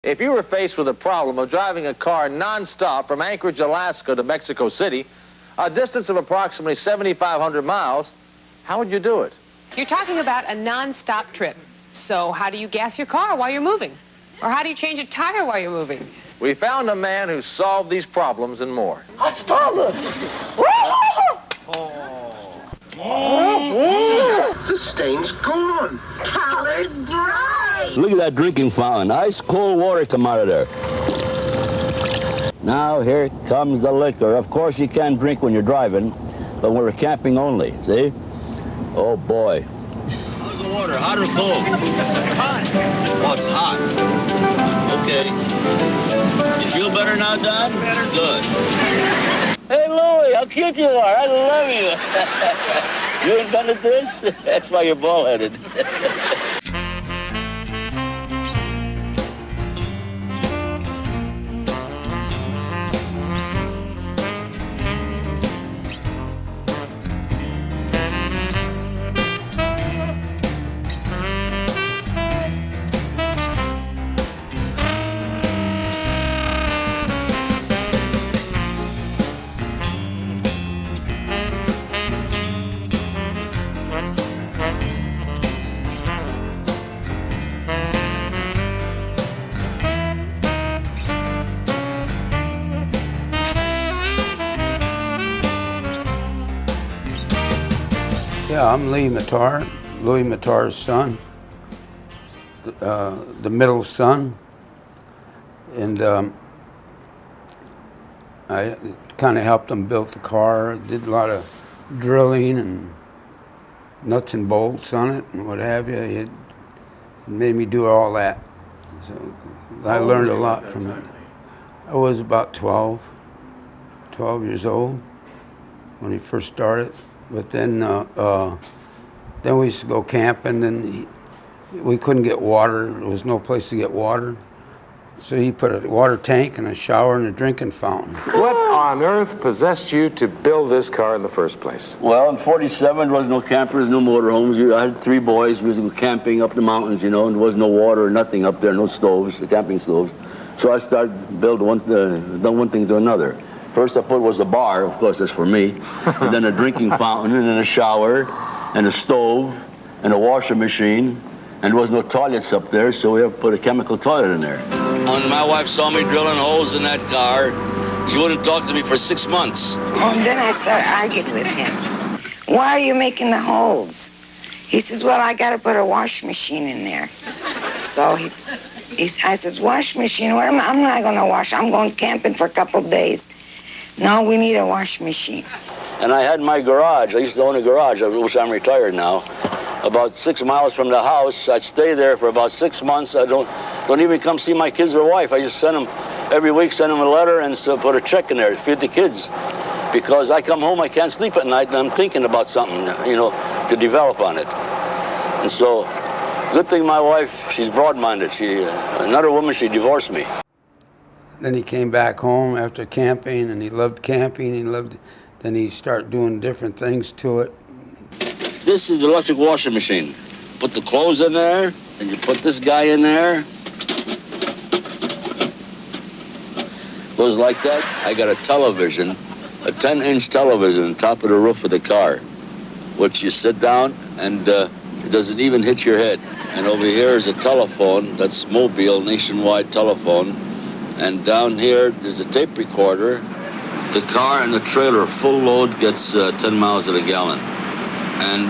If you were faced with a problem of driving a car nonstop from Anchorage, Alaska to Mexico City, a distance of approximately 7,500 miles, how would you do it? You're talking about a nonstop trip. So how do you gas your car while you're moving? Or how do you change a tire while you're moving? We found a man who solved these problems and more. I started. The stain's gone. Color's bright. Look at that drinking fountain. Ice cold water come out of there. Now here comes the liquor. Of course you can't drink when you're driving, but we're camping only, see? Oh boy. How's the water, hot or cold? Hot. Oh, it's hot. Okay. You feel better now, Don? Better. Good. Hey, Louie, how cute you are. I love you. You invented this? That's why you're bald-headed. Yeah, I'm Lee Matar, Louis Matar's son, the middle son, and I kind of helped him build the car, did a lot of drilling and nuts and bolts on it and what have you. It made me do all that. So I learned a lot from it. I was about 12 years old when he first started. But then we used to go camping, and we couldn't get water. There was no place to get water. So he put a water tank and a shower and a drinking fountain. What on earth possessed you to build this car in the first place? Well, in '47, there was no campers, no motorhomes. I had 3 boys. We was camping up the mountains, you know, and there was no water or nothing up there, no stoves, camping stoves. So I started building one thing to another. First I put was a bar, of course that's for me, and then a drinking fountain, and then a shower, and a stove, and a washing machine, and there was no toilets up there, so we have to put a chemical toilet in there. When my wife saw me drilling holes in that car, she wouldn't talk to me for 6 months. And then I started arguing with him. Why are you making the holes? He says, well, I got to put a wash machine in there. So I says, wash machine? What I'm not going to wash. I'm going camping for a couple of days. No, we need a wash machine. And I had my garage. I used to own a garage, which I'm retired now. About 6 miles from the house. I'd stay there for about 6 months. I don't even come see my kids or wife. I just send them every week, send them a letter and so put a check in there to feed the kids. Because I come home, I can't sleep at night, and I'm thinking about something, you know, to develop on it. And so, good thing my wife, she's broad-minded. Another woman, she divorced me. Then he came back home after camping, and he loved camping. Then he started doing different things to it. This is the electric washing machine. Put the clothes in there, and you put this guy in there. Goes like that. I got a television, a 10-inch television on top of the roof of the car, which you sit down, and it doesn't even hit your head. And over here is a telephone, that's Mobile, nationwide telephone. And down here, there's a tape recorder. The car and the trailer, full load, gets 10 miles at a gallon. And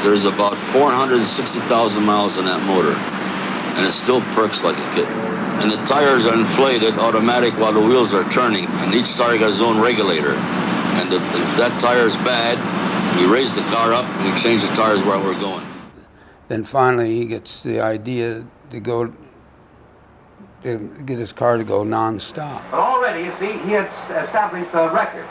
there's about 460,000 miles on that motor. And it still perks like a kitten. And the tires are inflated, automatic, while the wheels are turning. And each tire got its own regulator. And if that tire is bad, we raise the car up and we change the tires where we're going. Then finally, he gets the idea to get his car to go non-stop. But already, you see, he had established a record.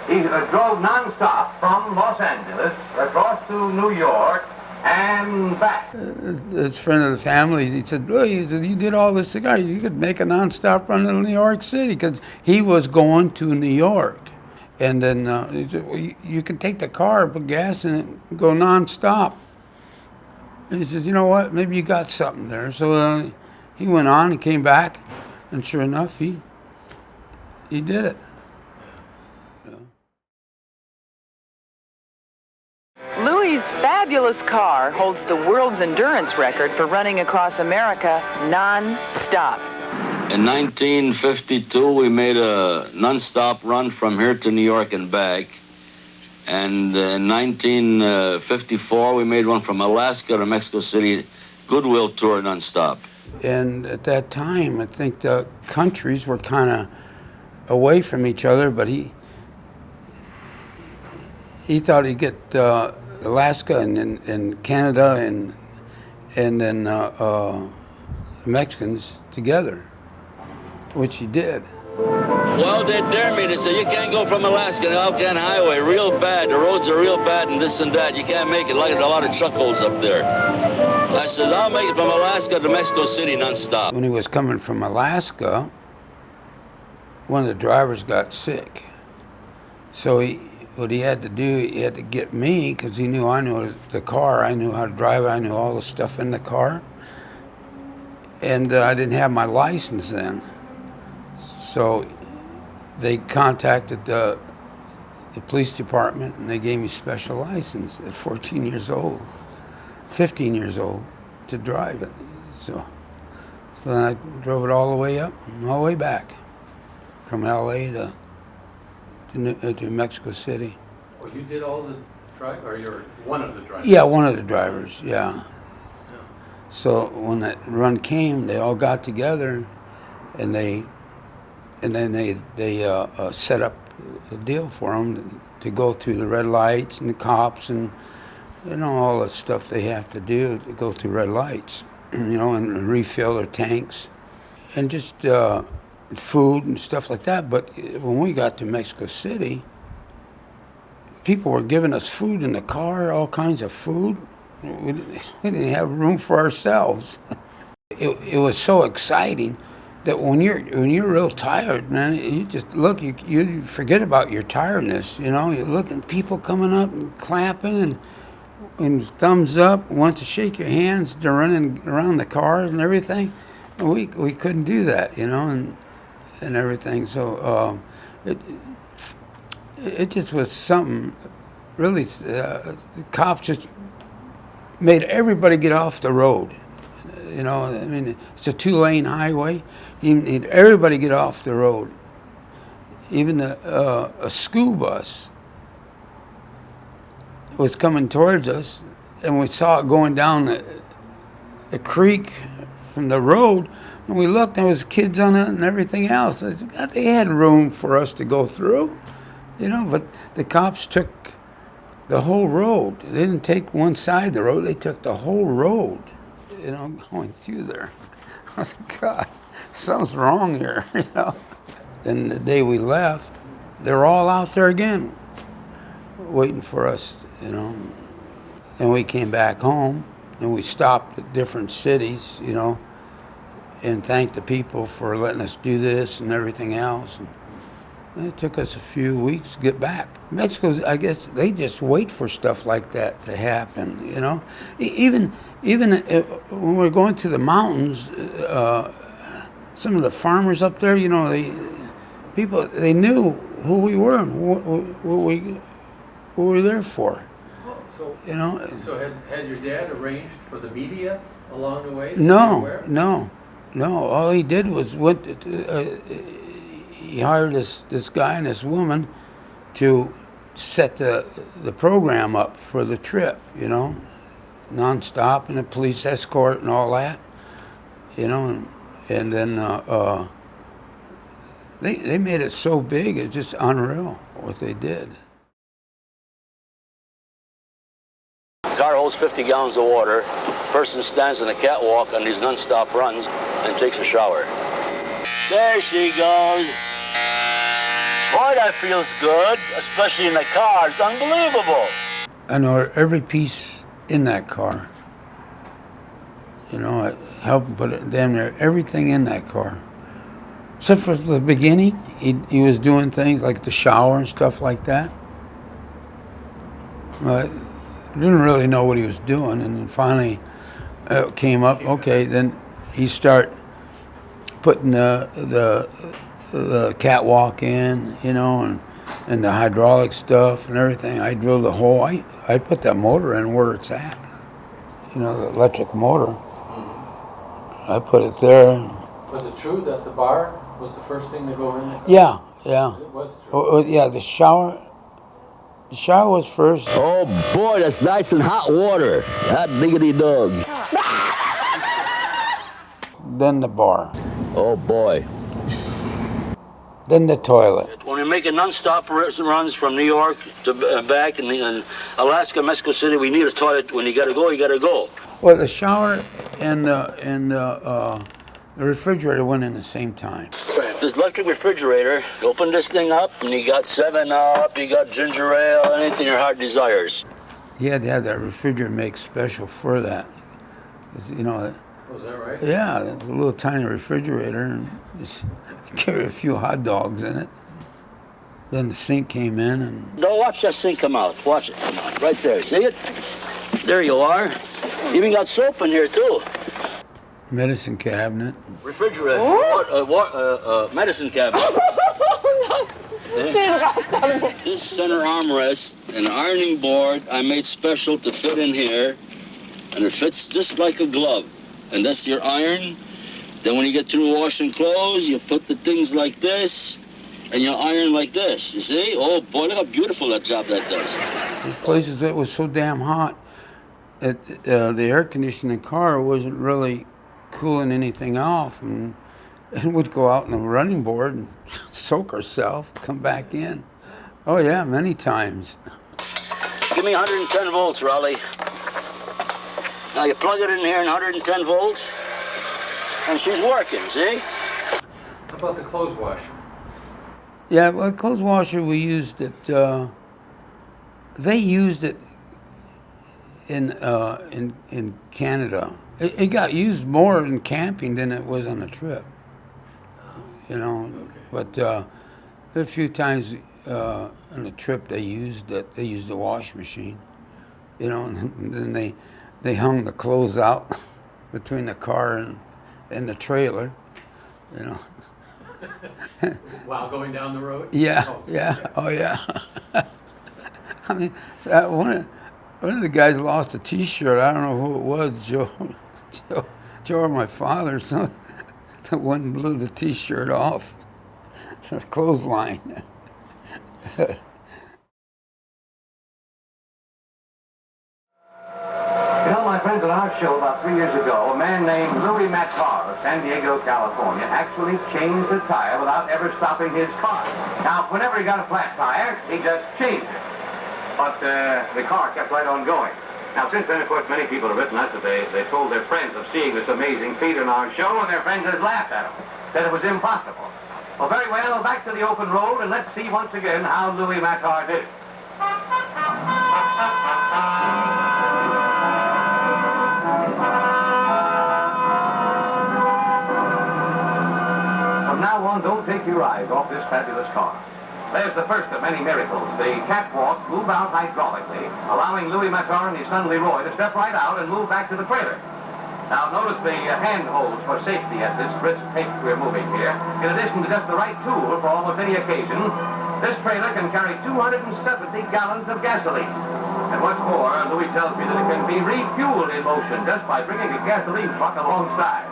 He drove non-stop from Los Angeles across to New York and back. His friend of the family, he said, look, you did all this cigar. You could make a non-stop run to New York City, because he was going to New York. And then he said, well, you can take the car, put gas in it, and go non-stop. And he says, you know what, maybe you got something there. So he went on and came back, and sure enough, he did it. Louis' fabulous car holds the world's endurance record for running across America non-stop. In 1952, we made a non-stop run from here to New York and back. And in 1954, we made one from Alaska to Mexico City, Goodwill tour non-stop. And at that time, I think the countries were kind of away from each other, but he thought he'd get Alaska and Canada and then Mexicans together, which he did. Well, they dare me to say, you can't go from Alaska to Alcan Highway, real bad. The roads are real bad and this and that. You can't make it, like a lot of truck holes up there. I said, I'll make it from Alaska to Mexico City non-stop. When he was coming from Alaska, one of the drivers got sick. So what he had to do, he had to get me, because he knew I knew the car, I knew how to drive, I knew all the stuff in the car. And I didn't have my license then. So they contacted the police department, and they gave me special license at 14 years old, 15 years old, to drive it. So then I drove it all the way up and all the way back from LA to Mexico City. Oh, you did all the drive, or you're one of the drivers? Yeah, one of the drivers, yeah. So when that run came, they all got together, and then they set up a deal for them to go through the red lights and the cops and all the stuff they have to do to go through red lights, and refill their tanks, and just food and stuff like that. But when we got to Mexico City, people were giving us food in the car, all kinds of food. We didn't have room for ourselves. It was so exciting that when you're real tired, man, you just look, you forget about your tiredness. You look at people coming up and clapping and thumbs up, want to shake your hands, they're running around the cars and everything. And we couldn't do that, and everything. So it just was something really. The cops just made everybody get off the road. It's a 2-lane highway. You need everybody get off the road. Even a school bus was coming towards us, and we saw it going down the creek from the road, and we looked, there was kids on it and everything else. I said, God, they had room for us to go through, but the cops took the whole road. They didn't take one side of the road, they took the whole road, going through there. I was like, God, something's wrong here, Then the day we left, they were all out there again, waiting for us, And we came back home, and we stopped at different cities, and thanked the people for letting us do this and everything else. And it took us a few weeks to get back. Mexico, I guess, they just wait for stuff like that to happen, Even when we're going to the mountains, some of the farmers up there, they knew who we were and what we were there for. So had your dad arranged for the media along the way? No. All he did was he hired this guy and this woman to set the program up for the trip, non-stop, and a police escort and all that, and then they made it so big, it's just unreal what they did. The car holds 50 gallons of water. Person stands on a catwalk on these non-stop runs and takes a shower. There she goes. Boy, that feels good, especially in the car. It's unbelievable. I know every piece in that car. I helped put it damn near everything in that car. Except for the beginning, he was doing things like the shower and stuff like that. But I didn't really know what he was doing, and then finally it came up, okay, then he start putting the catwalk in, you know, and the hydraulic stuff and everything. I drilled the hole. I put that motor in where it's at. You know, the electric motor. I put it there. Was it true that the bar was the first thing to go in? Yeah, yeah. It was true. Yeah, the shower. The shower was first. Oh boy, that's nice and hot water. Hot diggity dog. Then the bar. Oh boy. Then the toilet. When we make a non-stop runs from New York to back in Alaska, Mexico City, we need a toilet. When you gotta go, you gotta go. Well, the shower and the refrigerator went in the same time. This electric refrigerator, you open this thing up, and you got 7-Up, you got ginger ale, anything your heart desires. He had to have that refrigerator made special for that. You know. Was that right? Yeah, it's a little tiny refrigerator, and just carry a few hot dogs in it. Then the sink came in, and No, watch that sink come out. Watch it come out. Right there. See it? There you are. Even got soap in here too. medicine cabinet. Refrigerator. Medicine cabinet. This center armrest, an ironing board I made special to fit in here, and it fits just like a glove. And that's your iron. Then when you get through washing clothes, you put the things like this, and you iron like this, you see? Oh boy, look how beautiful that job that does. There's places that was so damn hot that the air conditioning car wasn't really cooling anything off, and we'd go out on the running board and soak ourselves, come back in. Oh yeah, many times. Give me 110 volts, Raleigh. Now you plug it in here in 110 volts, and she's working, see? How about the clothes washer? Yeah, well, clothes washer, we used it, they used it in Canada. It got used more in camping than it was on a trip, you know. Okay. But a few times on a trip they used it. They used the wash machine, you know, and then they hung the clothes out between the car and the trailer, you know. While going down the road? Yeah, oh. Yeah, oh yeah. I mean, so one of the guys lost a T-shirt. I don't know who it was, Joe or my father. So the one blew the T-shirt off. It's a clothesline. You know, my friends, at our show about 3 years ago, a man named Louis Matar of San Diego, California, actually changed the tire without ever stopping his car. Now, whenever he got a flat tire, he just changed it. But the car kept right on going. Now, since then, of course, many people have written us that they told their friends of seeing this amazing feat in our show, and their friends just laughed at them, said it was impossible. Well, very well, back to the open road, and let's see once again how Louis Matar did. From now on, don't take your eyes off this fabulous car. There's the first of many miracles. The catwalks move out hydraulically, allowing Louis Matar and his son Leroy to step right out and move back to the trailer. Now notice the handholds for safety at this brisk pace we're moving here. In addition to just the right tool for almost any occasion, this trailer can carry 270 gallons of gasoline. And what's more, Louis tells me that it can be refueled in motion just by bringing a gasoline truck alongside.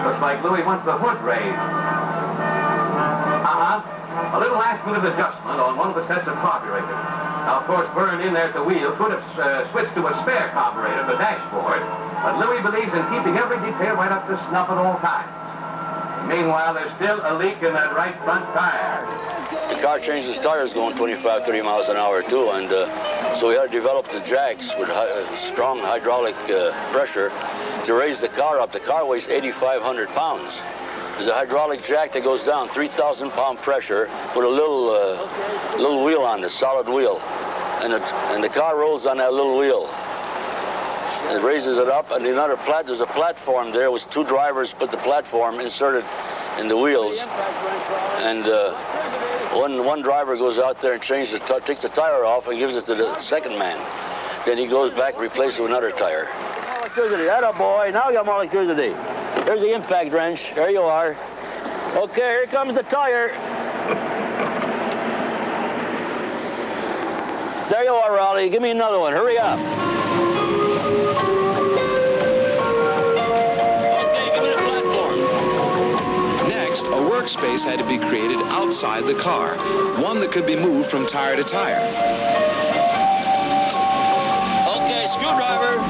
Looks like Louis wants the hood raised. A little last-minute adjustment on one of the sets of carburetors. Now, of course, burned in there at the wheel could have switched to a spare carburetor, the dashboard, but Louis believes in keeping every detail right up to snuff at all times. Meanwhile, there's still a leak in that right front tire. The car changes tires going 25, 30 miles an hour, too, and so we had to develop the jacks with strong hydraulic pressure to raise the car up. The car weighs 8,500 pounds. There's a hydraulic jack that goes down 3,000-pound pressure with a little wheel on it, solid wheel, and the car rolls on that little wheel. It raises it up, and there's a platform there with two drivers put the platform inserted in the wheels, and One driver goes out there and takes the tire off and gives it to the second man. Then he goes back and replaces it with another tire. More electricity, that boy. Now you got more electricity. There's the impact wrench. There you are. Okay, here comes the tire. There you are, Raleigh. Give me another one. Hurry up. Okay, give me the platform. Next, a workspace had to be created outside the car, one that could be moved from tire to tire. Okay, screwdriver.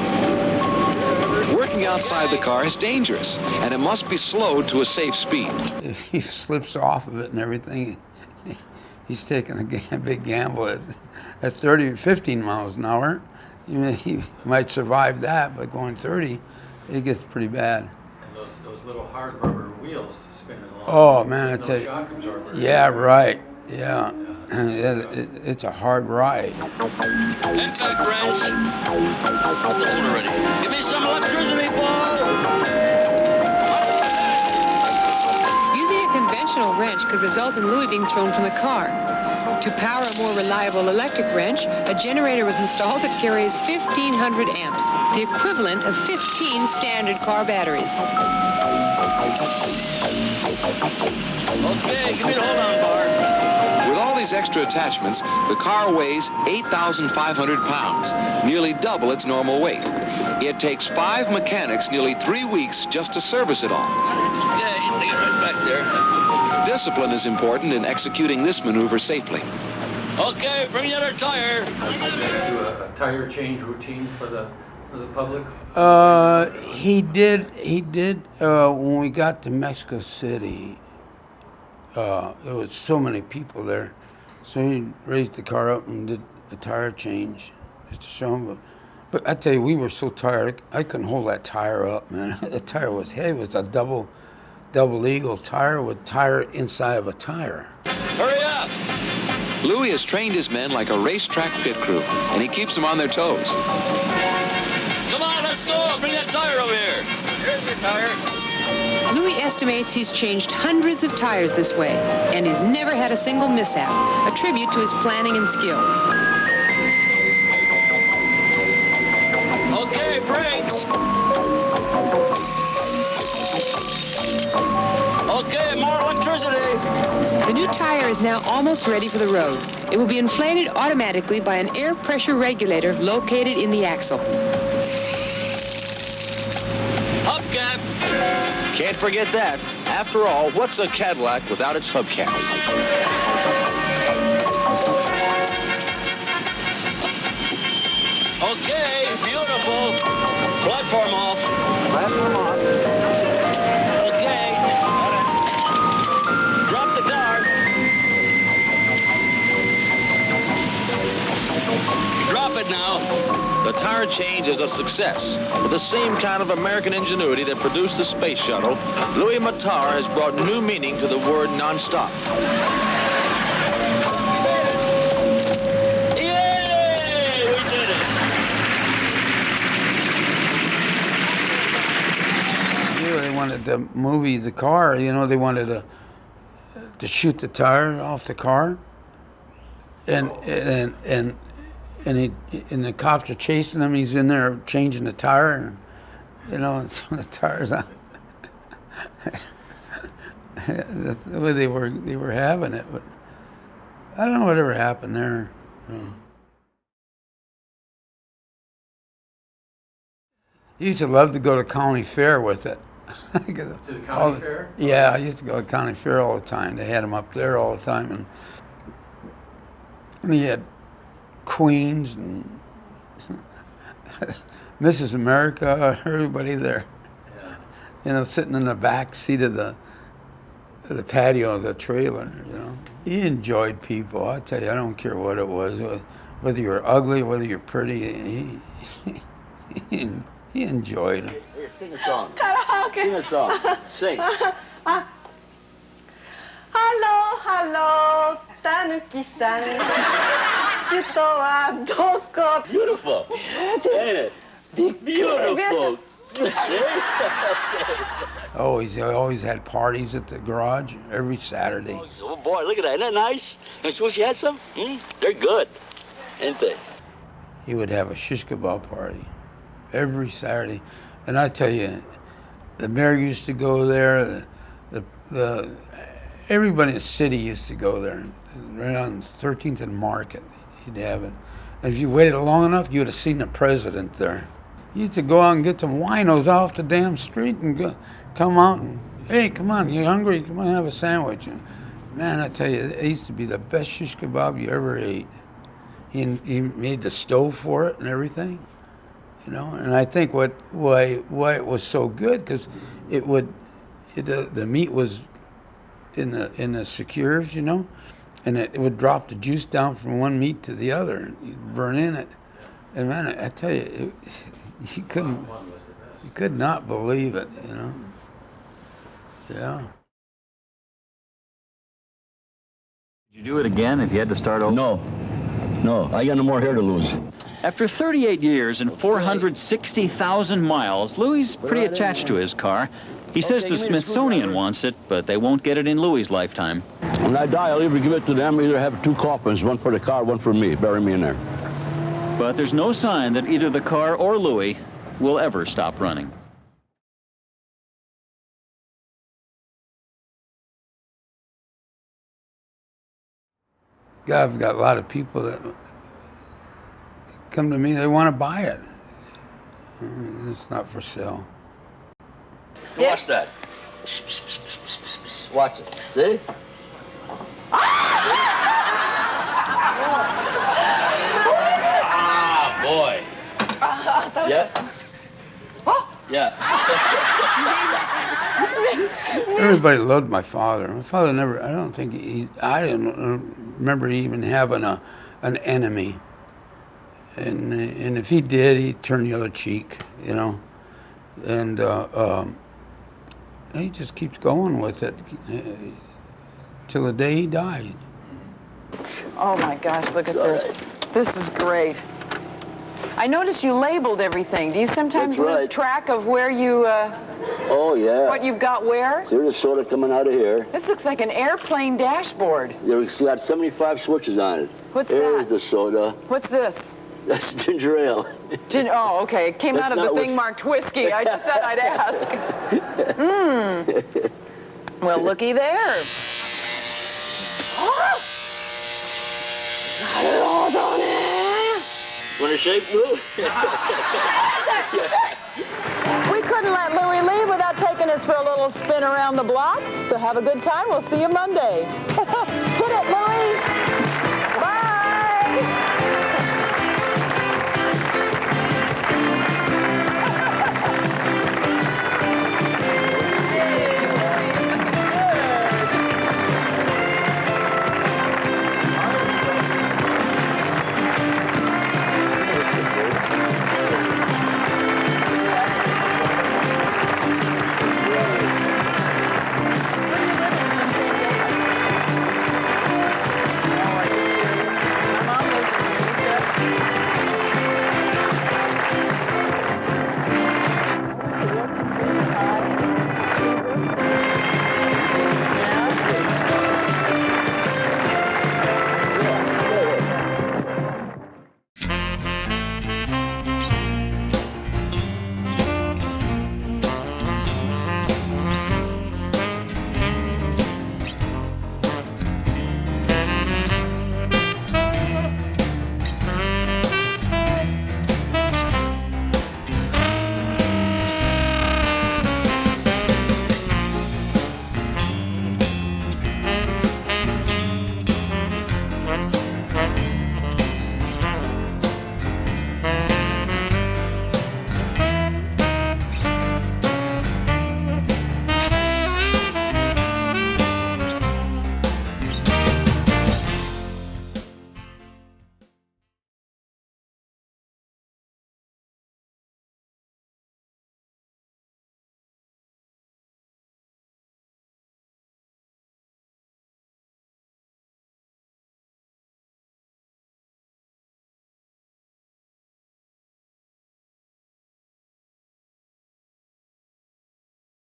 Working outside the car is dangerous, and it must be slowed to a safe speed. If he slips off of it and everything, he's taking a big gamble at 30 or 15 miles an hour. He might survive that, but going 30, it gets pretty bad. And those little hard rubber wheels spinning along. Oh man, I no tell you. shock absorber. Yeah, right. Yeah, it's a hard ride. Impact wrench. Hold already. Give me some electricity, Paul. Using a conventional wrench could result in Louis being thrown from the car. To power a more reliable electric wrench, a generator was installed that carries 1,500 amps, the equivalent of 15 standard car batteries. Okay, give me the hold-on bar. With all these extra attachments, the car weighs 8,500 pounds, nearly double its normal weight. It takes 5 mechanics nearly 3 weeks just to service it all. Okay, take it right back there. Discipline is important in executing this maneuver safely. Okay, bring the other tire. Do a tire change routine for the public? He did. When we got to Mexico City, there was so many people there, so he raised the car up and did a tire change just to show him. But I tell you, we were so tired. I couldn't hold that tire up, man. The tire was heavy. It was a double eagle tire with tire inside of a tire. Hurry up! Louis has trained his men like a racetrack pit crew, and he keeps them on their toes. Come on, let's go. Bring that tire over here. Here's your tire. Louis estimates he's changed hundreds of tires this way, and he's never had a single mishap, a tribute to his planning and skill. Okay, brakes. Okay, more electricity. The new tire is now almost ready for the road. It will be inflated automatically by an air pressure regulator located in the axle. Hubcap. Can't forget that. After all, what's a Cadillac without its hubcap? Okay, beautiful. Platform off. Platform off. Okay. Drop the car. Drop it now. The tire change is a success. With the same kind of American ingenuity that produced the space shuttle, Louis Matar has brought new meaning to the word nonstop. Yay! We did it. They wanted to movie the car. They wanted to shoot the tire off the car, and the cops are chasing him. He's in there changing the tire, and the tire's on. That's the way they were having it, but I don't know whatever happened there. He used to love to go to county fair with it. To the county fair? Yeah, I used to go to county fair all the time. They had him up there all the time, and he had Queens and Mrs. America, everybody there. Yeah. Sitting in the back seat of the patio of the trailer. He enjoyed people. I tell you, I don't care what it was, whether you're ugly, whether you're pretty. He enjoyed it. Here, sing a song. Karaoke. Sing a song. Sing. Hello, hello, Tanuki-san. Beautiful. Ain't it? Beautiful. Oh, he always had parties at the garage every Saturday. Oh boy, look at that. Isn't that nice? Don't you wish you had some? They're good, ain't they? He would have a shish kebab party every Saturday. And I tell you, the mayor used to go there, everybody in the city used to go there, right on 13th and Market, he'd have it. And if you waited long enough, you would have seen the president there. He used to go out and get some winos off the damn street and come out and, hey, come on, you hungry? Come on, have a sandwich. And man, I tell you, it used to be the best shish kebab you ever ate. He made the stove for it and everything, you know. And I think why it was so good, because the meat was in the secures, you know, and it would drop the juice down from one meat to the other, and you'd burn in it. And man, I tell you, you could not believe it, you know. Yeah. Did you do it again if you had to start over? No, I got no more hair to lose. After 38 years and 460,000 miles, Louis is pretty attached to his car. He says the Smithsonian wants it, but they won't get it in Louis' lifetime. When I die, I'll either give it to them or either have two coffins, one for the car, one for me. Bury me in there. But there's no sign that either the car or Louis will ever stop running. God, I've got a lot of people that come to me, they want to buy it. It's not for sale. Watch that. Watch it. See? Ah, boy. Yeah? Yeah. Everybody loved my father. My father never, I don't think I didn't remember even having an enemy. And if he did, he'd turn the other cheek, you know. And he just keeps going with it till the day he died. Oh my gosh, look at this. This is great. I noticed you labeled everything. Do you sometimes lose track of where you, oh, yeah. what you've got where? There's the soda coming out of here. This looks like an airplane dashboard. It's got 75 switches on it. What's that? There's the soda. What's this? That's ginger ale. Oh, okay. It came out of the thing marked whiskey. I just said I'd ask. Well, looky there. Oh! Got it all done it. Want to shake, Lou? We couldn't let Louis leave without taking us for a little spin around the block. So have a good time. We'll see you Monday. Hit it, Louis.